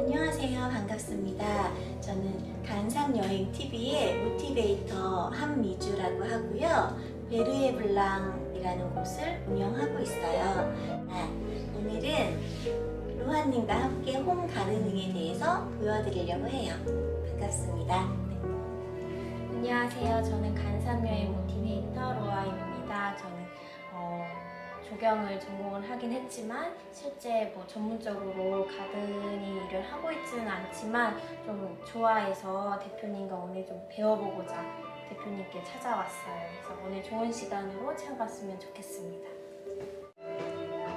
안녕하세요. 반갑습니다. 저는 간상여행TV의 모티베이터 한미주라고 하고요. 베르에 블랑이라는 곳을 운영하고 있어요. 오늘은 로하님과 함께 홈 가르닝에 대해서 보여드리려고 해요. 반갑습니다. 안녕하세요. 저는 간상여행 모티베이터 로아입니다. 저는 조경을 전공을 하긴 했지만 실제 전문적으로 가드닝 일을 하고 있지는 않지만 좀 좋아해서 대표님과 오늘 좀 배워보고자 대표님께 찾아왔어요. 그래서 오늘 좋은 시간으로 채워봤으면 좋겠습니다.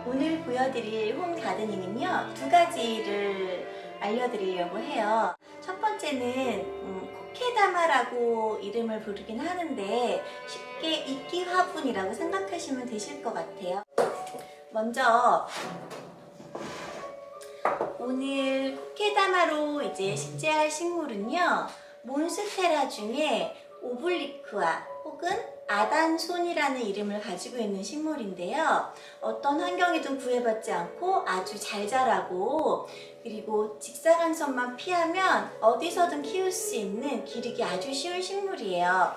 오늘 보여드릴 홈 가드닝은요, 두 가지를 알려드리려고 해요. 첫 번째는 코케다마라고 이름을 부르긴 하는데 쉽게 이끼 화분이라고 생각하시면 되실 것 같아요. 먼저 오늘 코케다마로 이제 식재할 식물은요, 몬스테라 중에 오블리크와 혹은 아단손이라는 이름을 가지고 있는 식물인데요. 어떤 환경에든 구애받지 않고 아주 잘 자라고, 그리고 직사광선만 피하면 어디서든 키울 수 있는 기르기 아주 쉬운 식물이에요.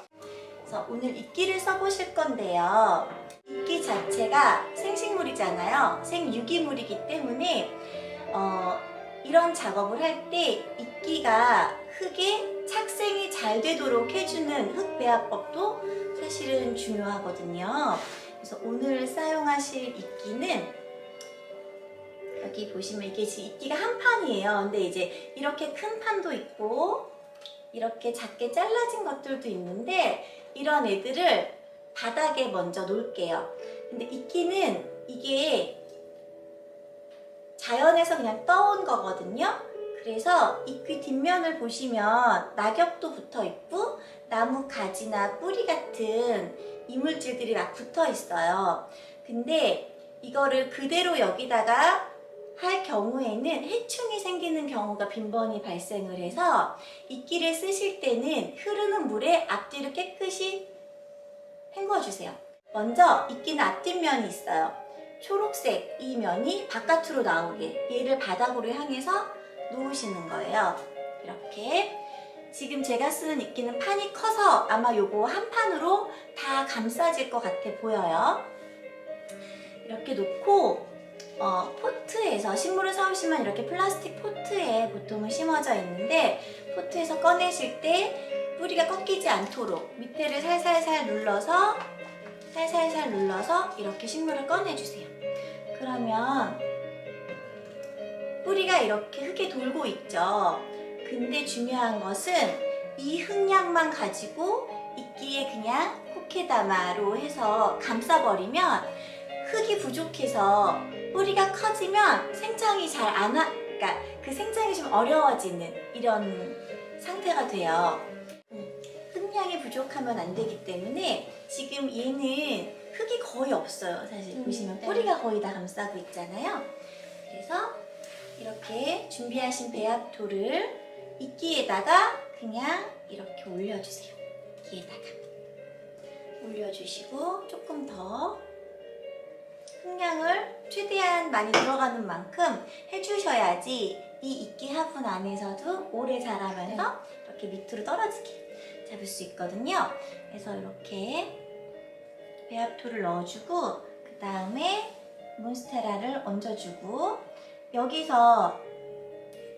그래서 오늘 이끼를 써보실 건데요. 이끼 자체가 생식물이잖아요. 생유기물이기 때문에 이런 작업을 할 때 이끼가 흙에 착생이 잘 되도록 해주는 흙배합법도 사실은 중요하거든요. 그래서 오늘 사용하실 이끼는 여기 보시면 이게 지금 이끼가 한 판이에요. 근데 이제 이렇게 큰 판도 있고 이렇게 작게 잘라진 것들도 있는데 이런 애들을 바닥에 먼저 놓을게요. 근데 이끼는 이게 자연에서 그냥 떠온 거거든요. 그래서 이끼 뒷면을 보시면 낙엽도 붙어 있고 나무 가지나 뿌리 같은 이물질들이 막 붙어 있어요. 근데 이거를 그대로 여기다가 할 경우에는 해충이 생기는 경우가 빈번히 발생을 해서 이끼를 쓰실 때는 흐르는 물에 앞뒤를 깨끗이 헹궈주세요. 먼저 이끼는 앞뒷면이 있어요. 초록색 이 면이 바깥으로 나오게 얘를 바닥으로 향해서 놓으시는 거예요. 이렇게 지금 제가 쓰는 이끼는 판이 커서 아마 요거 한 판으로 다 감싸질 것 같아 보여요. 이렇게 놓고 포트에서 식물을 사오시면 이렇게 플라스틱 포트에 보통은 심어져 있는데 포트에서 꺼내실 때 뿌리가 꺾이지 않도록 밑에를 살살살 눌러서 이렇게 식물을 꺼내주세요. 그러면 뿌리가 이렇게 흙에 돌고 있죠. 근데 중요한 것은 이 흙량만 가지고 이끼에 그냥 코케다마로 해서 감싸버리면 흙이 부족해서 뿌리가 커지면 생장이 잘 안 와, 그러니까 그 생장이 좀 어려워지는 이런 상태가 돼요. 흙량이 부족하면 안 되기 때문에 지금 얘는 흙이 거의 없어요. 사실 보시면 뿌리가 거의 다 감싸고 있잖아요. 그래서 이렇게 준비하신 배합토를 이끼에다가 그냥 이렇게 올려주세요. 이끼에다가 올려주시고 조금 더 흙량을 최대한 많이 들어가는 만큼 해주셔야지 이 이끼 화분 안에서도 오래 자라면서 이렇게 밑으로 떨어지게 잡을 수 있거든요. 그래서 이렇게 배합토를 넣어주고 그 다음에 몬스테라를 얹어주고 여기서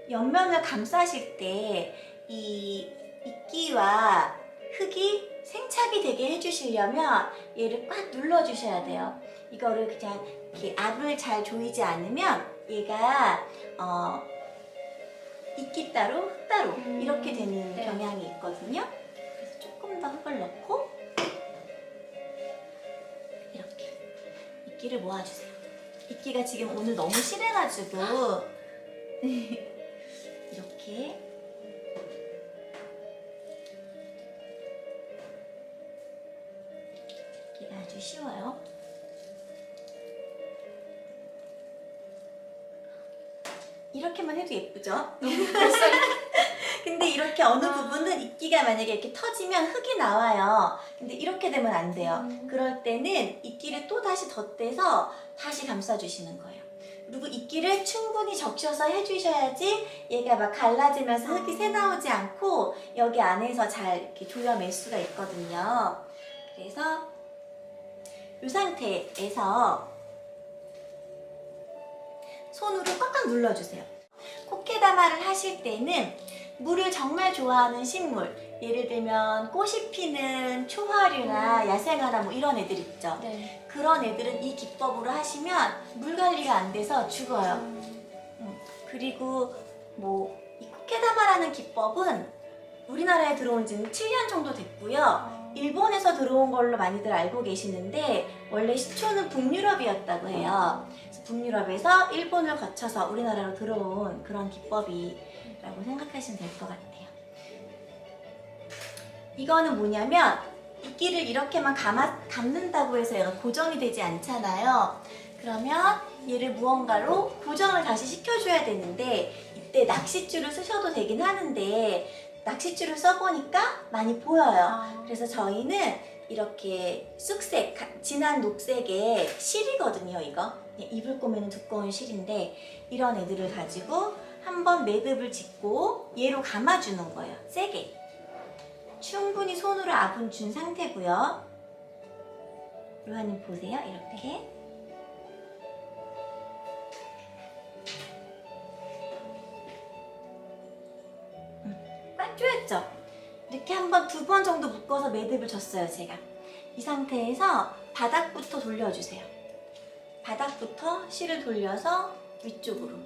옆면을 감싸실 때 이 이끼와 흙이 생착이 되게 해주시려면 얘를 꽉 눌러주셔야 돼요. 이거를 그냥 이렇게 압을 잘 조이지 않으면 얘가 이끼 따로 흙 따로 이렇게 되는 경향이 있거든요. 그래서 조금 더 흙을 넣고 이렇게 이끼를 모아주세요. 이끼가 지금 오늘 너무 실해가지고 이렇게 이끼가 아주 쉬워요. 이렇게만 해도 예쁘죠? 근데 이렇게 어느 부분은 이끼가 만약에 이렇게 터지면 흙이 나와요. 근데 이렇게 되면 안 돼요. 그럴 때는 이끼를 또 다시 덧대서 다시 감싸주시는 거예요. 그리고 이끼를 충분히 적셔서 해주셔야지 얘가 막 갈라지면서 흙이 새나오지 않고 여기 안에서 잘 이렇게 조여맬 수가 있거든요. 그래서 이 상태에서 손으로 꽉꽉 눌러주세요. 코케다마를 하실 때는 물을 정말 좋아하는 식물, 예를 들면 꽃이 피는 초화류나 야생화나 뭐 이런 애들 있죠. 네. 그런 애들은 이 기법으로 하시면 물 관리가 안 돼서 죽어요. 그리고 뭐 이 코케다마라는 기법은 우리나라에 들어온 지는 7년 정도 됐고요. 일본에서 들어온 걸로 많이들 알고 계시는데 원래 시초는 북유럽이었다고 해요. 그래서 북유럽에서 일본을 거쳐서 우리나라로 들어온 그런 기법이라고 생각하시면 될 것 같아요. 이거는 뭐냐면 이끼를 이렇게만 감는다고 해서 얘가 고정이 되지 않잖아요. 그러면 얘를 무언가로 고정을 다시 시켜줘야 되는데 이때 낚싯줄을 쓰셔도 되긴 하는데 낚싯줄을 써보니까 많이 보여요. 그래서 저희는 이렇게 쑥색, 진한 녹색의 실이거든요, 이거. 입을 꼬매는 두꺼운 실인데 이런 애들을 가지고 한번 매듭을 짓고 얘로 감아주는 거예요, 세게. 충분히 손으로 압은 준 상태고요. 로하님 보세요, 이렇게. 꽉 조였죠? 이렇게 한번 2번 정도 묶어서 매듭을 줬어요, 제가. 이 상태에서 바닥부터 돌려주세요. 바닥부터 실을 돌려서 위쪽으로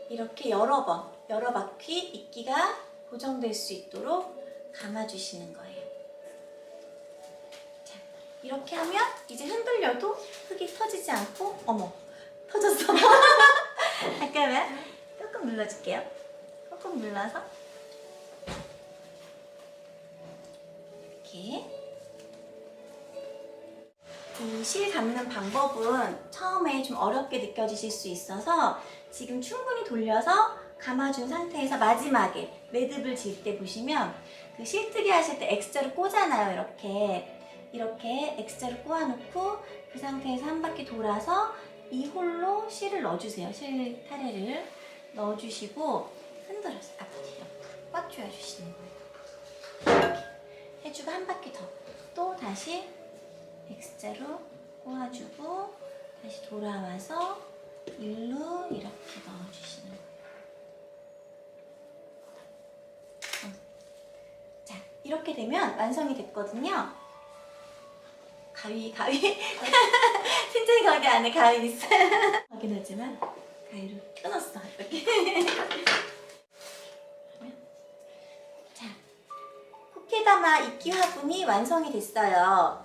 이렇게 여러 바퀴 이끼가 고정될 수 있도록 감아주시는 거예요. 자, 이렇게 하면 이제 흔들려도 흙이 터지지 않고, 어머, 터졌어. 잠깐만, 조금 눌러줄게요. 조금 눌러서 이렇게. 이 실 감는 방법은 처음에 좀 어렵게 느껴지실 수 있어서 지금 충분히 돌려서 감아준 상태에서 마지막에 매듭을 질 때 보시면 그 실뜨기 하실 때 X자를 꽂잖아요. 이렇게 X자를 꽂아놓고 그 상태에서 한 바퀴 돌아서 이 홀로 실을 넣어주세요. 실 타래를 넣어주시고 흔들어서 앞뒤로 꽉 조여주시는 거예요. 이렇게 해주고 한 바퀴 더 또 다시 X자로 꼬아주고 다시 돌아와서 일로 이렇게 넣어주시는 거예요. 자, 이렇게 되면 완성이 됐거든요. 가위 팀장이 거기 안에 가위 있어요. 확인하지만 가위로 끊었어. 이렇게. 자, 코케다마 이끼 화분이 완성이 됐어요.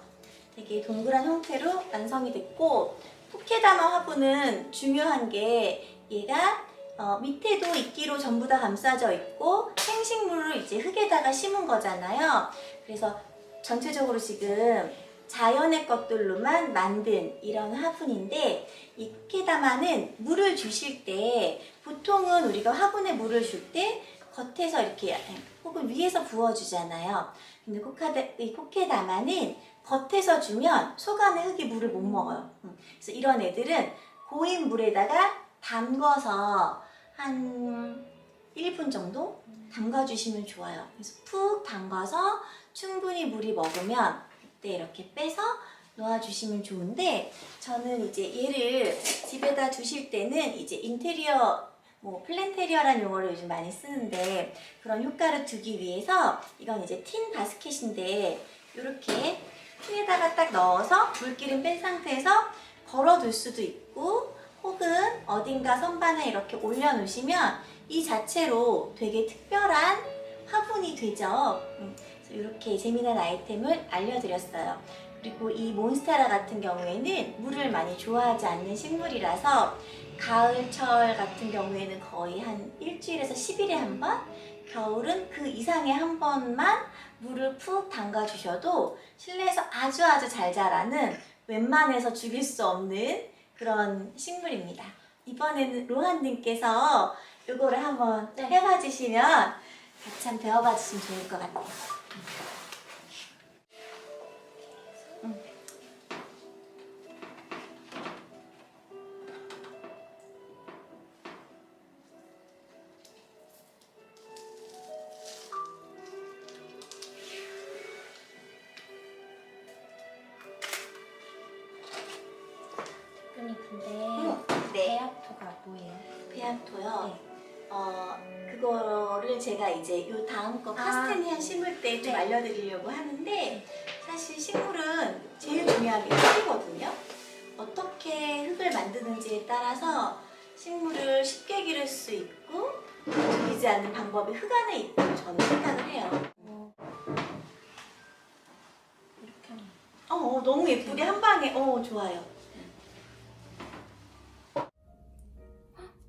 되게 동그란 형태로 완성이 됐고, 코케다마 화분은 중요한 게 얘가 밑에도 이끼로 전부 다 감싸져 있고 생식물을 이제 흙에다가 심은 거잖아요. 그래서 전체적으로 지금 자연의 것들로만 만든 이런 화분인데 이 코케다마는 물을 주실 때 보통은 우리가 화분에 물을 줄 때 겉에서 이렇게 혹은 위에서 부어주잖아요. 근데 이 코케다마는 겉에서 주면 속 안에 흙이 물을 못 먹어요. 그래서 이런 애들은 고인 물에다가 담궈서 한 1분 정도 담가주시면 좋아요. 그래서 푹 담가서 충분히 물이 먹으면 그때 이렇게 빼서 놓아주시면 좋은데, 저는 이제 얘를 집에다 두실 때는 이제 인테리어, 뭐 플랜테리어라는 용어를 요즘 많이 쓰는데 그런 효과를 두기 위해서 이건 이제 틴 바스켓인데 이렇게 틴에다가 딱 넣어서 물기름 뺀 상태에서 걸어둘 수도 있고 혹은 어딘가 선반에 이렇게 올려놓으시면 이 자체로 되게 특별한 화분이 되죠. 그래서 이렇게 재미난 아이템을 알려드렸어요. 그리고 이 몬스테라 같은 경우에는 물을 많이 좋아하지 않는 식물이라서 가을철 같은 경우에는 거의 한 일주일에서 10일에 한 번, 겨울은 그 이상의 한 번만 물을 푹 담가주셔도 실내에서 아주 잘 자라는, 웬만해서 죽일 수 없는 그런 식물입니다. 이번에는 로한님께서 이거를 한번 해봐 주시면 같이 한번 배워봐 주시면 좋을 것 같아요. 아칸토요. 네. 그거를 제가 이제 요 다음 거 카스테니아 심을 때 좀 네. 알려드리려고 하는데, 사실 식물은 제일 중요한 게 흙이거든요. 어떻게 흙을 만드는지에 따라서 식물을 쉽게 기를 수 있고 들리지 않는 방법이 흙 안에 있다고 저는 생각을 해요. 이렇게 하면. 너무 예쁘게 한 방에 좋아요.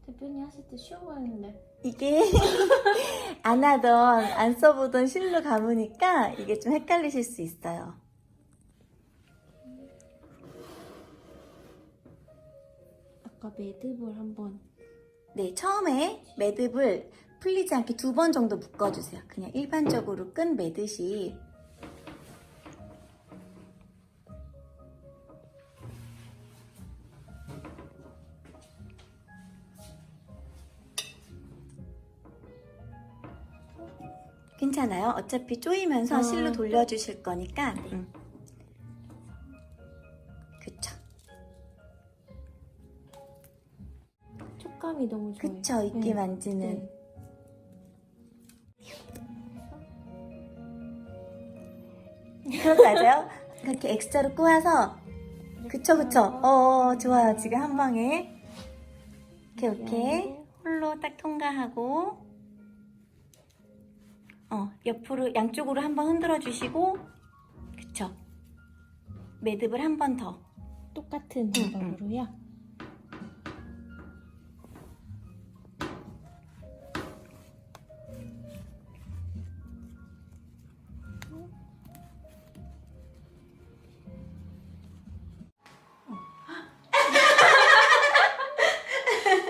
대표님 하실 때 쉬운 거였는데. 이게 안 써보던 실로 감으니까 이게 좀 헷갈리실 수 있어요. 아까 매듭을 한번. 네, 처음에 매듭을 풀리지 않게 2번 정도 묶어주세요. 그냥 일반적으로 끈 매듯이. 괜찮아요. 어차피 조이면서 실로 돌려주실 거니까. 그쵸. 촉감이 너무 좋아요. 그쵸, 이끼 만지는. 네. 그런 거 맞아요? 그렇게 X자로 꼬아서. 그쵸. 좋아요. 지금 한 방에. 오케이. 홀로 딱 통과하고. 옆으로, 양쪽으로 한번 흔들어 주시고. 그쵸. 매듭을 한 번 더. 똑같은 방법으로요?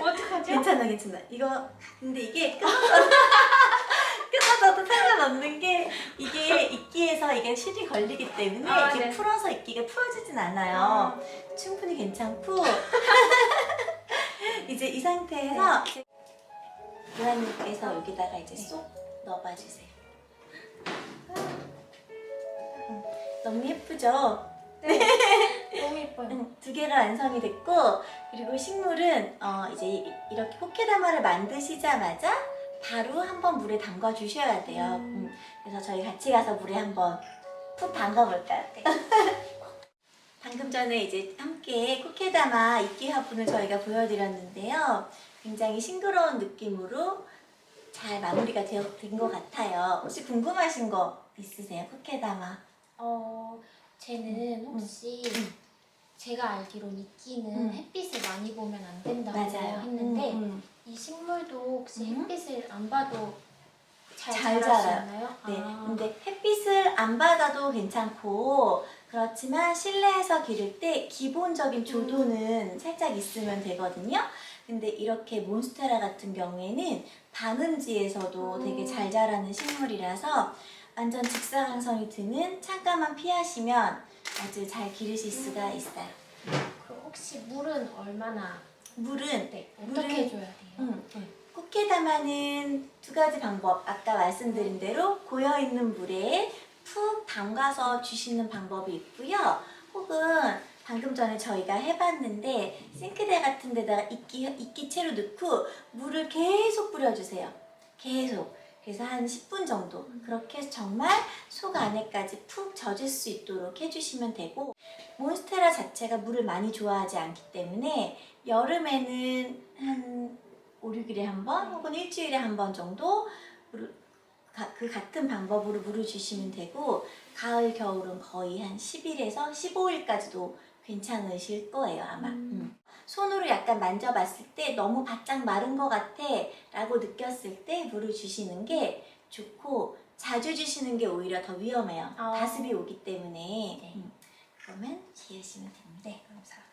어떡하죠? 괜찮아. 이거, 근데 이게 끊어져도 상관없는 게, 이게 이끼에서 이게 실이 걸리기 때문에 이렇게 네. 풀어서 이끼가 풀어지진 않아요. 충분히 괜찮고. 이제 이 상태에서 유아님께서 여기다가 이제 쏙 넣어봐 주세요. 너무 예쁘죠? 너무 예뻐요. 2개가 완성이 됐고, 그리고 식물은 이제 이렇게 포케다마를 만드시자마자 바로 한번 물에 담가 주셔야 돼요. 그래서 저희 같이 가서 물에 한번 푹 담가 볼까요? 네. 방금 전에 이제 함께 코케다마 이끼 화분을 저희가 보여드렸는데요. 굉장히 싱그러운 느낌으로 잘 마무리가 된 것 같아요. 혹시 궁금하신 거 있으세요? 코케다마. 쟤는 혹시 제가 알기로는 이끼는 햇빛을 많이 보면 안 된다고 맞아요. 했는데 이 식물도 혹시 햇빛을 안 봐도 잘 잘 자랄 수 자라요. 있나요? 네, 근데 햇빛을 안 받아도 괜찮고, 그렇지만 실내에서 기를 때 기본적인 조도는 살짝 있으면 되거든요. 근데 이렇게 몬스테라 같은 경우에는 반음지에서도 되게 잘 자라는 식물이라서 완전 직사광선이 드는 창가만 피하시면 아주 잘 기르실 수가 있어요. 그럼 혹시 물은 얼마나? 물은 어떻게 해줘야 돼요? 코케다마는 2가지 방법, 아까 말씀드린 대로 고여있는 물에 푹 담가서 주시는 방법이 있고요. 혹은 방금 전에 저희가 해봤는데 싱크대 같은 데다가 이끼채로 넣고 물을 계속 뿌려주세요. 계속. 그래서 한 10분 정도. 그렇게 해서 정말 속 안에까지 푹 젖을 수 있도록 해주시면 되고, 몬스테라 자체가 물을 많이 좋아하지 않기 때문에 여름에는 한 5, 6일에 한 번 혹은 일주일에 한 번 정도 그 같은 방법으로 물을 주시면 되고, 가을, 겨울은 거의 한 10일에서 15일까지도 괜찮으실 거예요, 아마. 손으로 약간 만져봤을 때 너무 바짝 마른 것 같아 라고 느꼈을 때 물을 주시는 게 좋고, 자주 주시는 게 오히려 더 위험해요. 다습이 오기 때문에. 그러면 지으시면 됩니다. 네, 감사합니다.